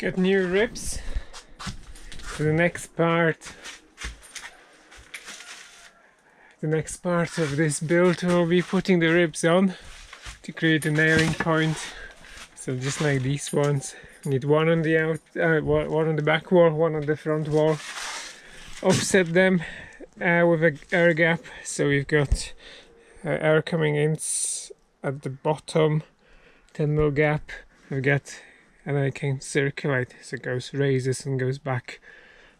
Got new ribs. So the next part of this build will be putting the ribs on to create a nailing point. So just like these ones, need one on the one on the back wall, one on the front wall. Offset them with an air gap, so we've got air coming in at the bottom, 10mm gap. We've got, and I can circulate, so it goes, raises and goes back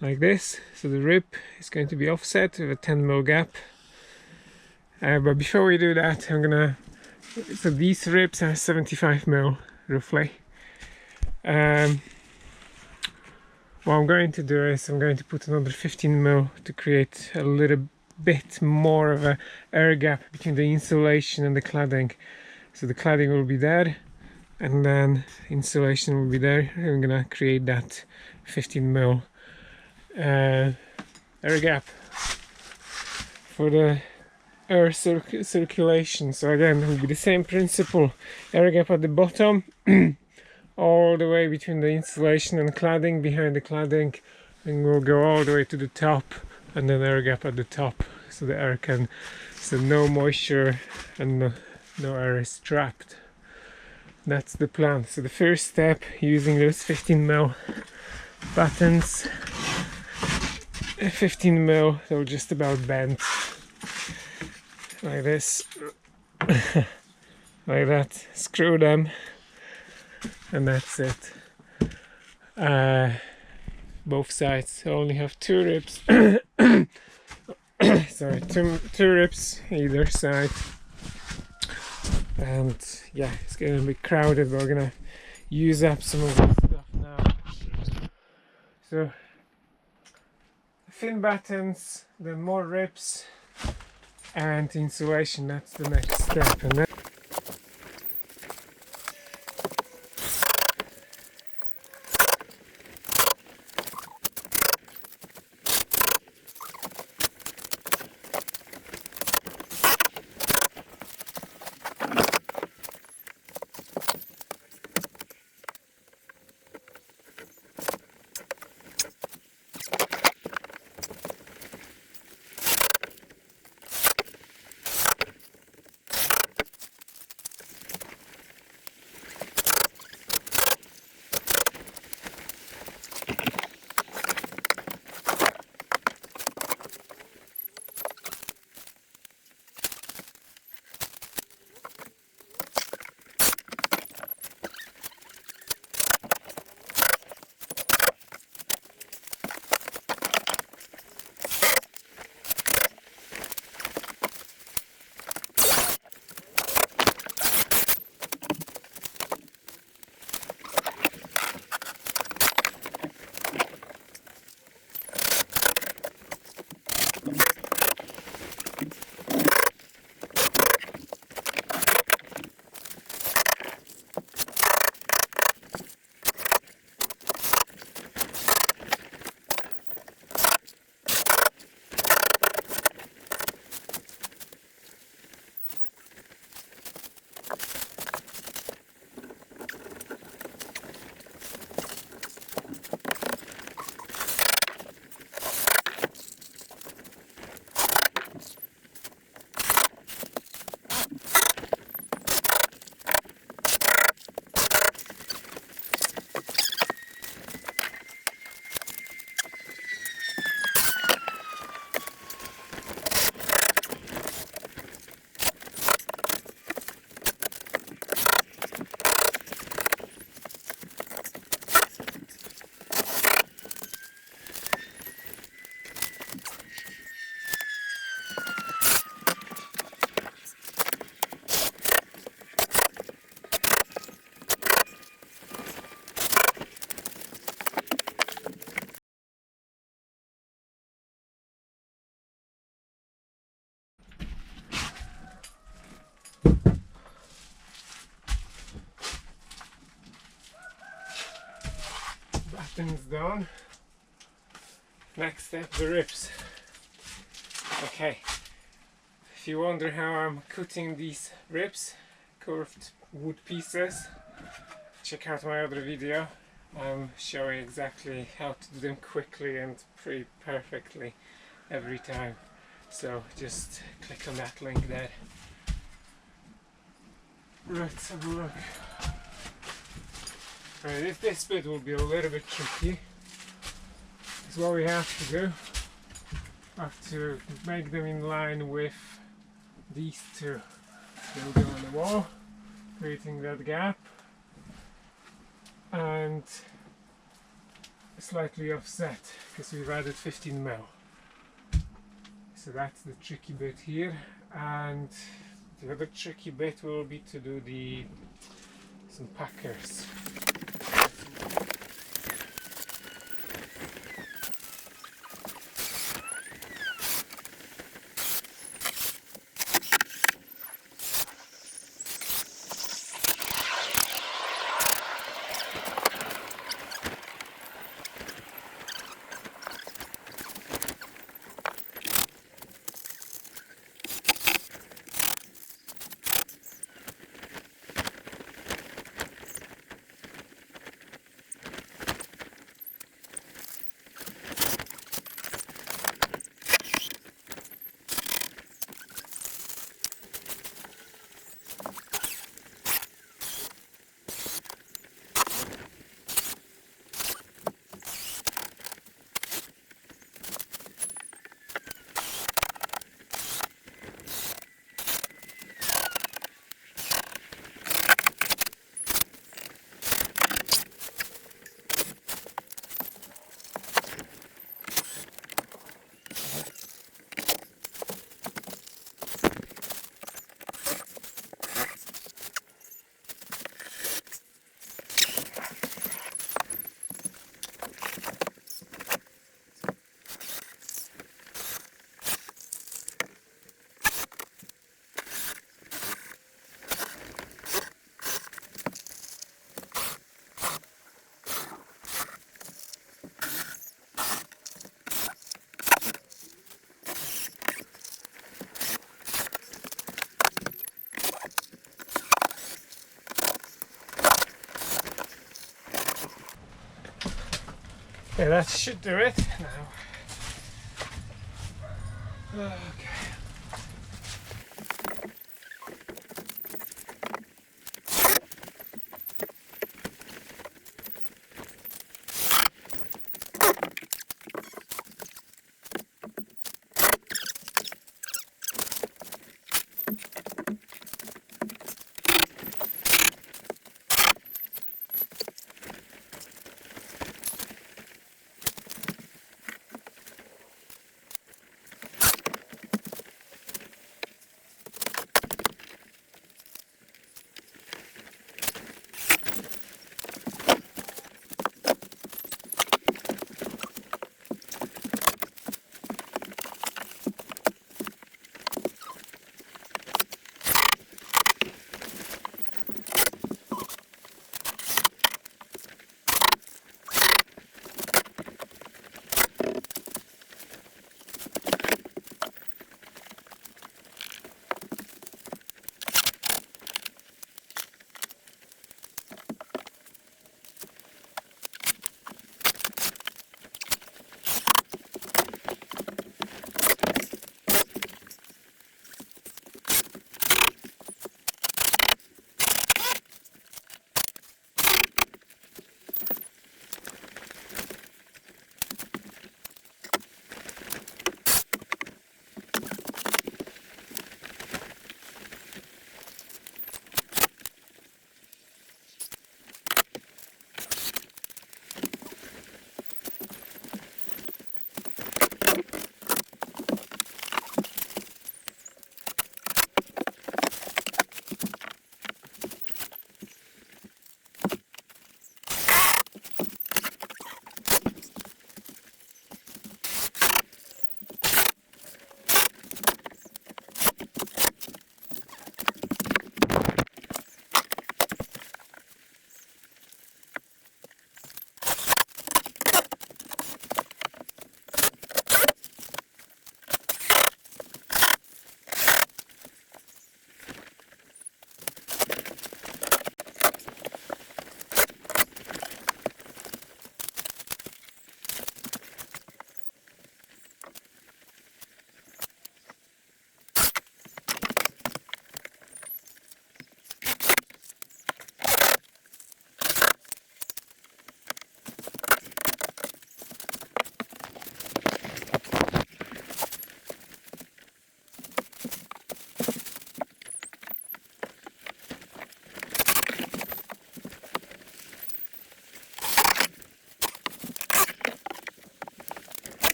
like this. So the rib is going to be offset with a 10mm gap. But before we do that, so these ribs are 75mm roughly. What I'm going to do is I'm going to put another 15mm to create a little bit more of a air gap between the insulation and the cladding. So the cladding will be there and then insulation will be there. I'm gonna create that 15mm air gap for the air circulation. So again, it will be the same principle, air gap at the bottom all the way between the insulation and cladding, behind the cladding, and we'll go all the way to the top, and then air gap at the top, so the air can, so no moisture and no air is trapped. That's the plan. So the first step, using those 15mm battens, 15mm, they'll just about bend like this, like that, screw them, and that's it. Both sides. I only have 2 ribs. Sorry, two ribs either side. And yeah, it's gonna be crowded, but we're gonna use up some of this stuff now. So thin battens, then more ribs and insulation, that's the next step. And then battens done. Next step, the ribs. Okay, if you wonder how I'm cutting these ribs, curved wood pieces, check out my other video. I'm showing exactly how to do them quickly and pretty perfectly every time. So just click on that link there. Let's have a look. Right, this bit will be a little bit tricky. Because what we have to do, we have to make them in line with these two. So we'll go on the wall, creating that gap, and slightly offset because we've added 15 mil. So that's the tricky bit here, and the other tricky bit will be to do some packers. Yeah, that should do it now. Okay.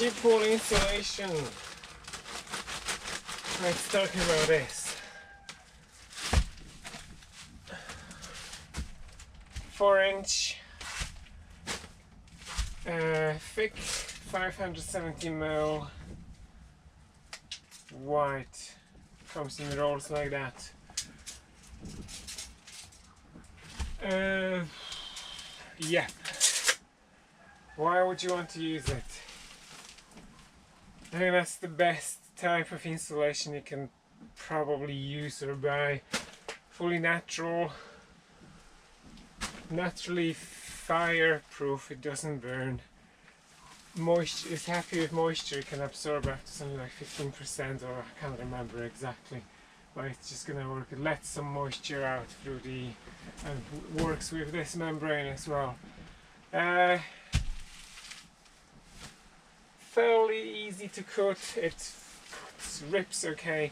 sheep wool insulation. Let's talk about this. 4-inch thick 570 ml white, comes in rolls like that. Yeah, why would you want to use it? I think that's the best type of insulation you can probably use or buy. Fully natural, naturally fireproof, it doesn't burn. Moisture, it's happy with moisture, it can absorb up to something like 15%, or I can't remember exactly, but it's just gonna work. It lets some moisture out through the, and works with this membrane as well. Fairly easy to cut, it rips okay.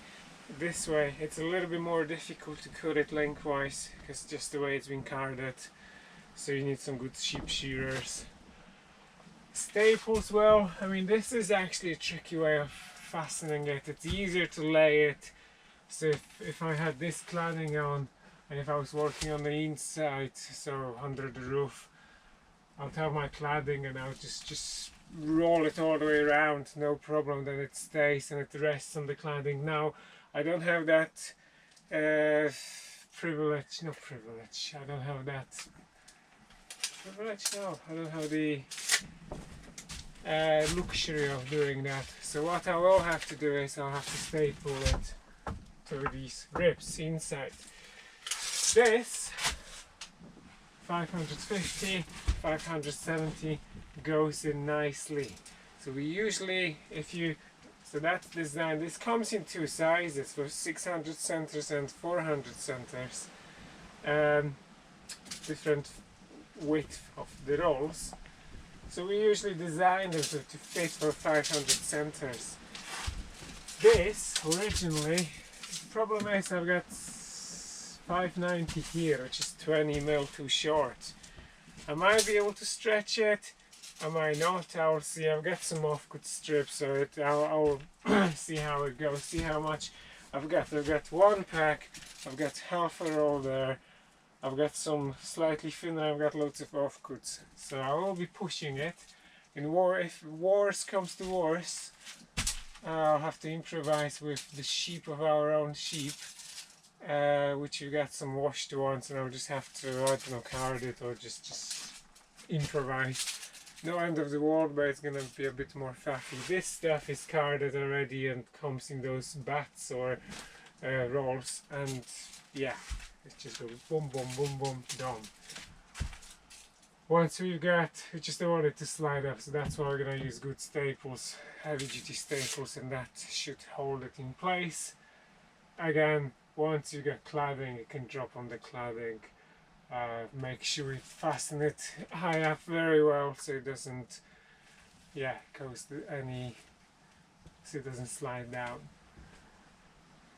This way it's a little bit more difficult to cut it lengthwise, because just the way it's been carded, so you need some good sheep shearers. Staples, well, I mean, this is actually a tricky way of fastening it. It's easier to lay it, so if I had this cladding on and if I was working on the inside, so under the roof, I'll have my cladding and I'll just roll it all the way around, no problem, then it stays and it rests on the cladding. Now I don't have that privilege, not privilege, I don't have that privilege, no, I don't have the luxury of doing that. So what I will have to do is I'll have to staple it to these ribs inside. This 550, 570 goes in nicely. So we usually, so that's design. This comes in two sizes, for 600 centers and 400 centers. Different width of the rolls. So we usually design them to fit for 500 centers. This originally, the problem is I've got 590 here, which is 20 mil too short. I might be able to stretch it, I might not, I'll see. I've got some offcut strips, so I'll see how it goes, see how much I've got. I've got one pack, I've got half a roll there, I've got some slightly thinner, I've got loads of offcuts. So I will be pushing it. If worse comes to worse, I'll have to improvise with the sheep of our own sheep, which we've got some washed ones, and I'll just have to, I don't know, card it or just improvise. No end of the world, but it's gonna be a bit more faffy. This stuff is carded already and comes in those bats or rolls, and yeah, it just goes boom, boom, boom, boom, done. Once we just don't want it to slide up, so that's why we're gonna use good staples, heavy duty staples, and that should hold it in place. Again, once you get cladding, it can drop on the cladding. Make sure you fasten it high up very well, so it doesn't, cause so it doesn't slide down.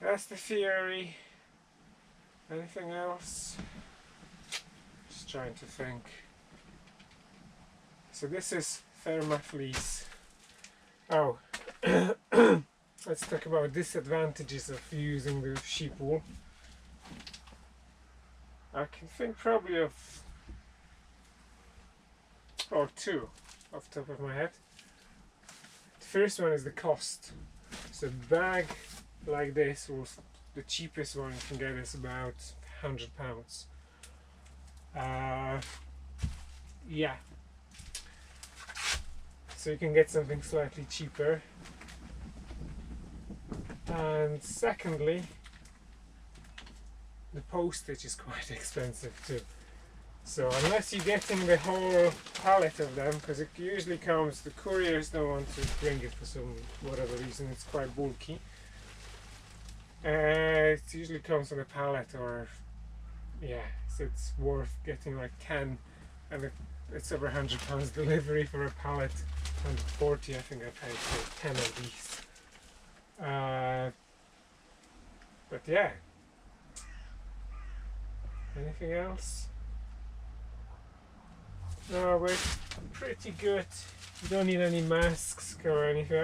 That's the theory. Anything else? Just trying to think. So this is Thermafleece. Oh, let's talk about disadvantages of using the sheep wool. I can think probably of two off the top of my head. The first one is the cost. So a bag like this, the cheapest one you can get is about £100. Yeah. So you can get something slightly cheaper. And secondly, the postage is quite expensive too. So unless you're getting the whole pallet of them, because it usually comes, the couriers don't want to bring it for some whatever reason, it's quite bulky. It usually comes on a pallet, or so it's worth getting like 10, and it's over £100 delivery for a pallet. 140 I think I paid for 10 of these. But yeah. Anything else? No, we're pretty good. You don't need any masks or anything.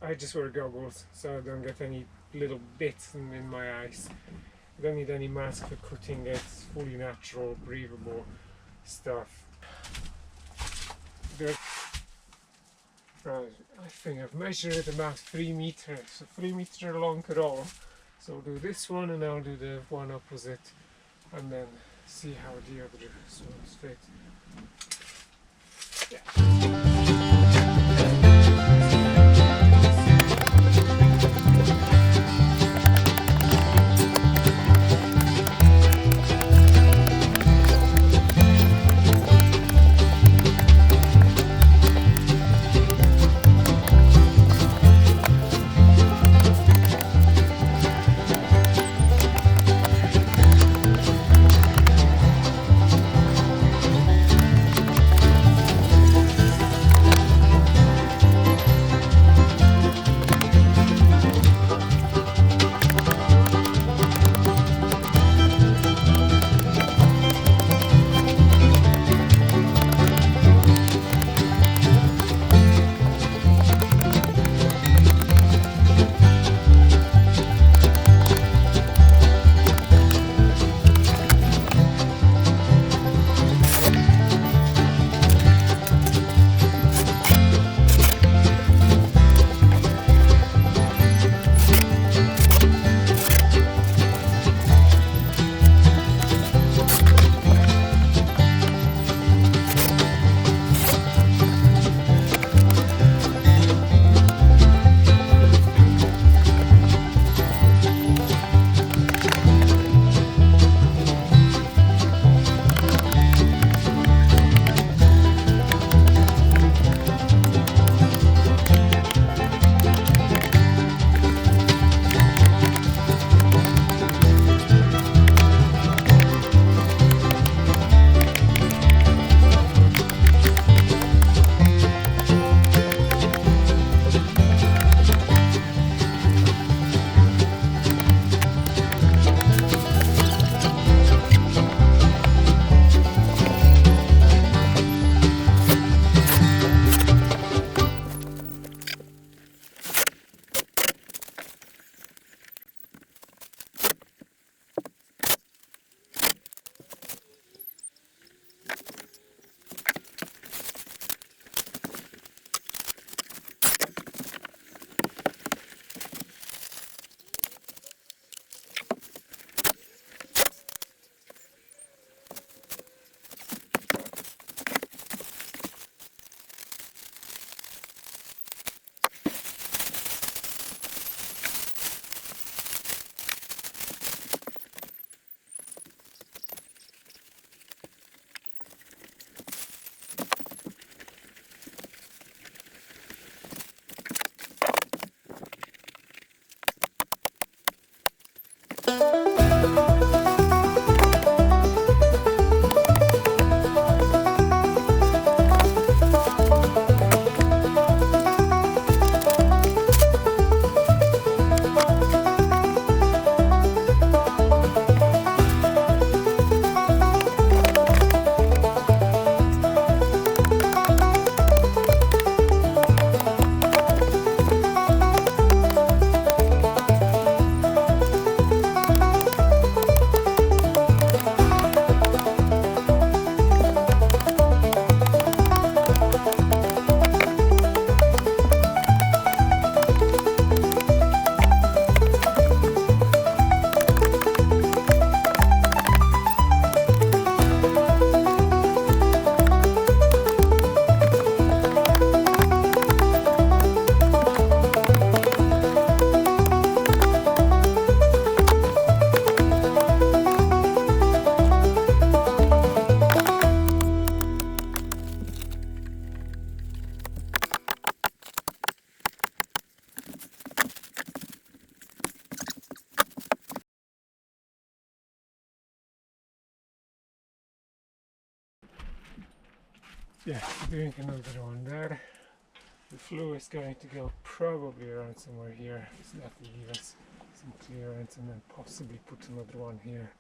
I just wear goggles so I don't get any little bits in my eyes. You don't need any mask for cutting. It's fully natural, breathable stuff. I think I've measured about 3 meters, so 3 meter long roll. So I'll do this one and I'll do the one opposite and then see how the other ones fit. Yeah. Yeah, doing another one there. The flue is going to go probably around somewhere here, so that will give us some clearance, and then possibly put another one here.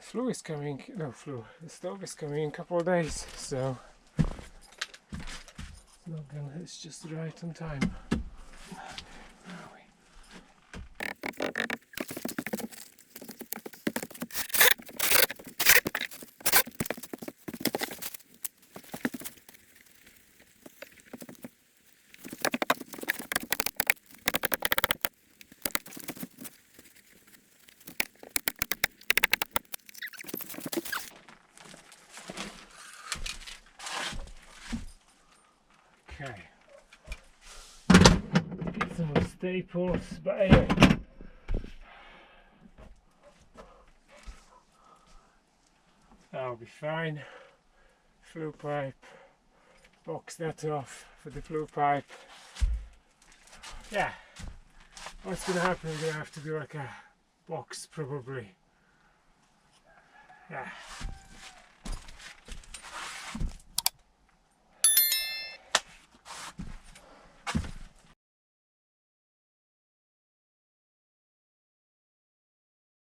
flue is coming, no flue, the stove is coming in a couple of days, so it's just right on time. Where are we? Okay, some more staples, but anyway, that'll be fine. Flue pipe, box that off for the flue pipe. Yeah, what's gonna happen? We're gonna have to do like a box probably. Yeah.